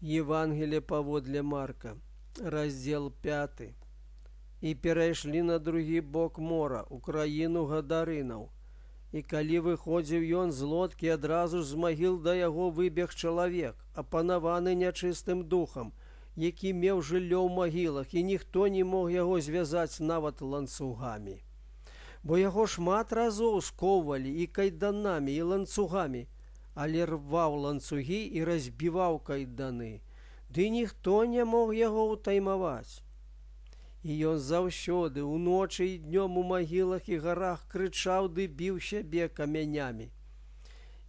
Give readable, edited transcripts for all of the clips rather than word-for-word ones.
Євангелие паводле Марка, раздел 5. І перайшлі на другі бок мора, у краіну гадарынаў. І калі выходзіў ён з лодкі, адразу ж з магіл да яго выбег чалавек, апанаваны нячыстым духам, які меў жыллё ў магілах, і ніхто не мог яго звязаць нават ланцугамі. Бо яго шмат разоў скоўвалі і кайданамі, і ланцугамі, але рваў ланцугі і разбіваў кайданы, ды ніхто не мог яго ўтаймаваць. І ён заўсёды, уночы і днём у магілах і гарах крычаў ды біў сябе камянямі.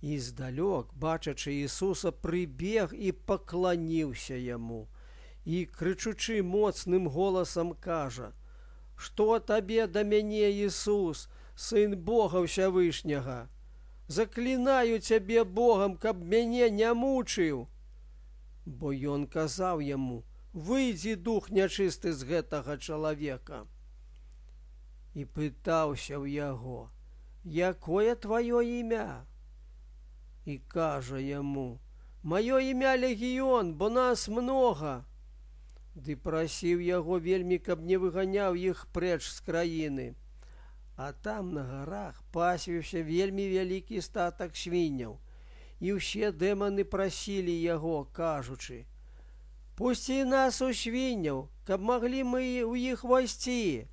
І здалёк, бачачы Ісуса, прыбег і пакланіўся яму. І, крычучы моцным голасам, кажа: «Што табе да мяне, Ісус, Сын Бога Ўсявышняга? Заклінаю цябе Богам, каб мяне не мучыў». Бо ён казаў яму: «Выйдзі, дух нячысты, з гэтага чалавека». І пытаўся ў яго: «Якое тваё імя?» І кажа яму: «Маё імя Легіён, бо нас многа». Ды прасіў яго вельмі, каб не выганяў іх прэч з краіны. А там на гарах пасвіўся вельмі вялікі статак свінняў. І ўсе дэманы прасілі яго, кажучы: «Пусці нас у свінняў, каб маглі мы ў іх вайсці».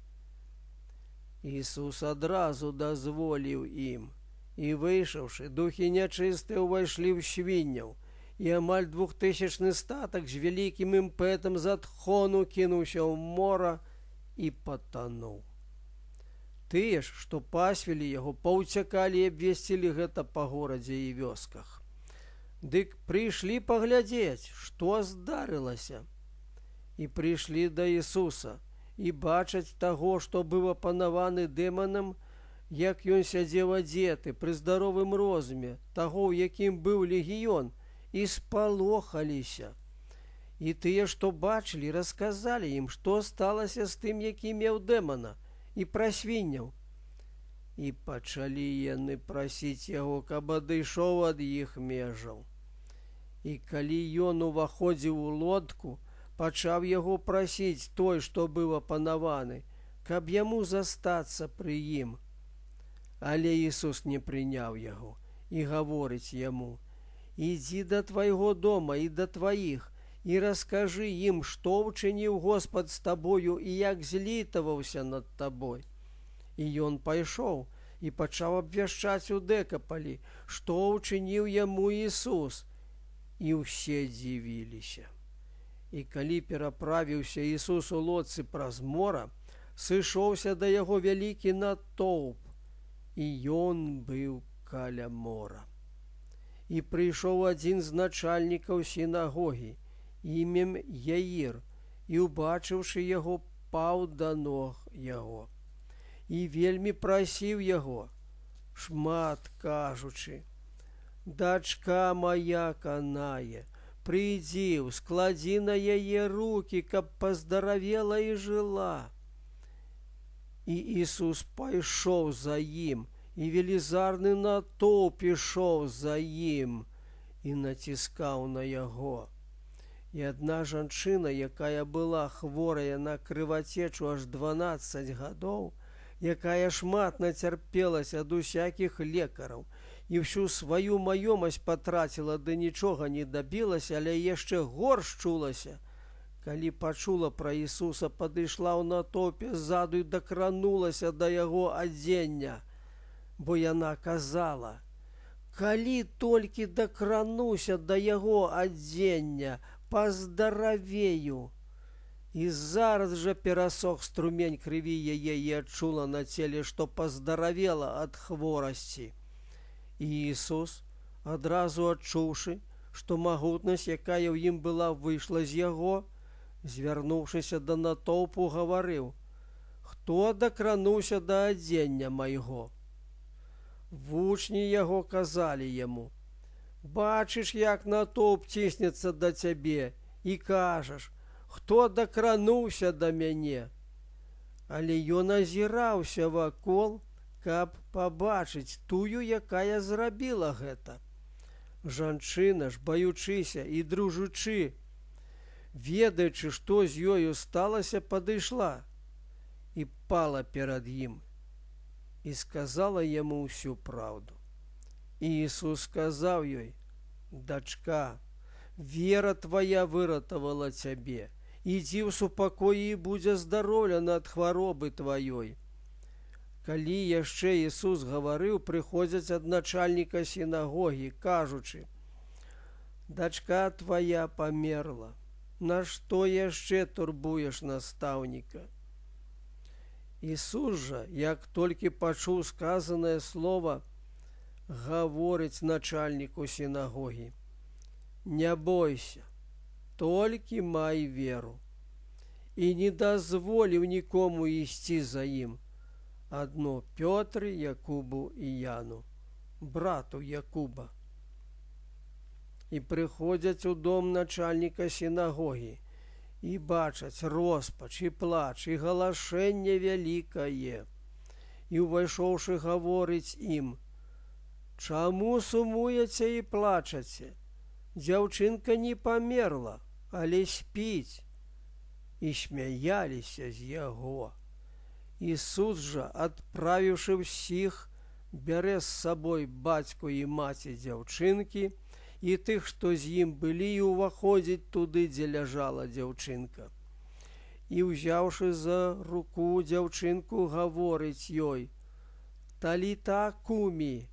Ісус адразу дазволіў ім. І выйшаўшы, духі нячыстыя ўвайшлі ў свінняў, і амаль 2000 статак з вялікім імпэтам з адхону кінуўся ў мора і патануў. Тыя ж, што пасвілі яго, паўцякалі і абвесцілі гэта па горадзе і вёсках. Дык прыйшлі паглядзець, што здарылася. І прыйшлі да Ісуса, і бачаць таго, што быў апанаваны дэманам, як ён сядзеў адзеты пры здаровым розуме, таго, у якім быў легіён, і спалохаліся. І тыя, што бачылі, расказалі ім, што сталася з тым, які меў дэмана, і пра свінняў. І пачалі яны прасіць яго, каб адышоў ад іх межаў. І калі ён уваходзіў у лодку, пачаў яго прасіць той, што быў апанаваны, каб яму застацца пры ім. Але Ісус не прыняў яго і гаворыць яму: «Ідзі да твайго дома і да тваіх, і раскажы ім, што ўчыніў Господ з табою і як злітаваўся над табой». І ён пайшоў і пачаў абвяшчаць у Дэкапалі, што ўчыніў яму Ісус. І ўсе дзівіліся. І калі пераправіўся Ісус у лодцы праз мора, сышоўся да яго вялікі натоўп, і ён быў каля мора. І прыйшоў адзін з начальнікаў сінагогі, імем Яір, і, убачыўшы яго, паў да ног яго. І вельмі прасіў яго, шмат кажучы: «Дачка моя канае, прыйдзі, складзі на яе рукі, каб паздаравела і жыла». І Ісус пайшоў за ім, і велізарны натоўп ішоў за ім і націскаў на яго. І адна жанчына, якая была хворая на крывацечу аж 12 гадоў, якая шмат нацярпелася ад усякіх лекараў і всю сваю маёмасць патраціла, ды нічога не дабілася, але яшчэ горш чулася, калі пачула пра Ісуса, падышла ў натоўпе ззаду і дакранулася да яго адзення, бо яна казала: «Калі толькі дакрануся да яго адзення, паздаравею». І зараз жа перасох струмень крыві яе і адчула на целе, што паздаравела ад хворасці. І Ісус, адразу адчуўшы, што магутнасць, якая ў ім была, выйшла з яго, звярнуўшыся да натоўпу, гаварыў: «Хто дакрануўся да адзення майго?» Вучні яго казалі яму: «Бачыш, як натоўп ціснецца да цябе, і кажаш: хто дакрануўся да мяне?» Але ён азіраўся вакол, каб пабачыць тую, якая зрабіла гэта. Жанчына ж, баючыся і дружучы, ведаючы, што з ёю сталася, падышла і пала перад ім і сказала яму ўсю праўду. І Ісус сказаў ёй: «Дачка, вера твая выратавала цябе. Ідзі ў супакоі і будзе здароўлена ад хваробы тваёй». Калі яшчэ Ісус гаварыў, прыходзяць ад начальніка сінагогі, кажучы: «Дачка твая памерла. Нашто яшчэ турбуеш настаўніка?» Ісус жа, як толькі пачуў сказанае слова, гаворыць начальніку сінагогі: «Не бойся, толькі май веру». І не дазволіў нікому ісці за ім, адно Пётры, Якубу і Яну, брату Якуба. І прыходзяць у дом начальніка сінагогі і бачаць роспач і плач і галашэнне вялікае. І, увайшоўшы, гаворыць ім: «Чаму сумуеце і плачаце? Дзяўчынка не памерла, але спіць». І смяяліся з яго. Ісус жа, адправіўшы ўсіх, бярэ з сабой бацьку і маці дзяўчынкі і тых, што з ім былі, і ўваходзіць туды, дзе ляжала дзяўчынка. І, ўзяўшы за руку дзяўчынку, гаворыць ёй: «Таліта кумі»,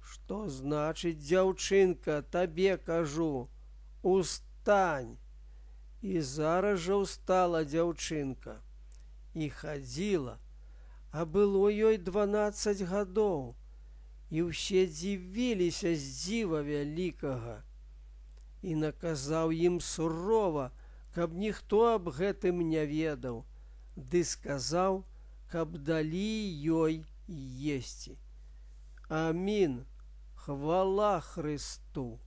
што значыць: «Дзяўчынка, табе кажу, устань». І зараз жа ўстала дзяўчынка і хадзіла, а было ёй 12 гадоў, і ўсе дзівіліся з дзіва вялікага. І наказаў ім сурова, каб ніхто аб гэтым не ведаў, ды сказаў, каб далі ёй есці. Амін. Хвала Христу!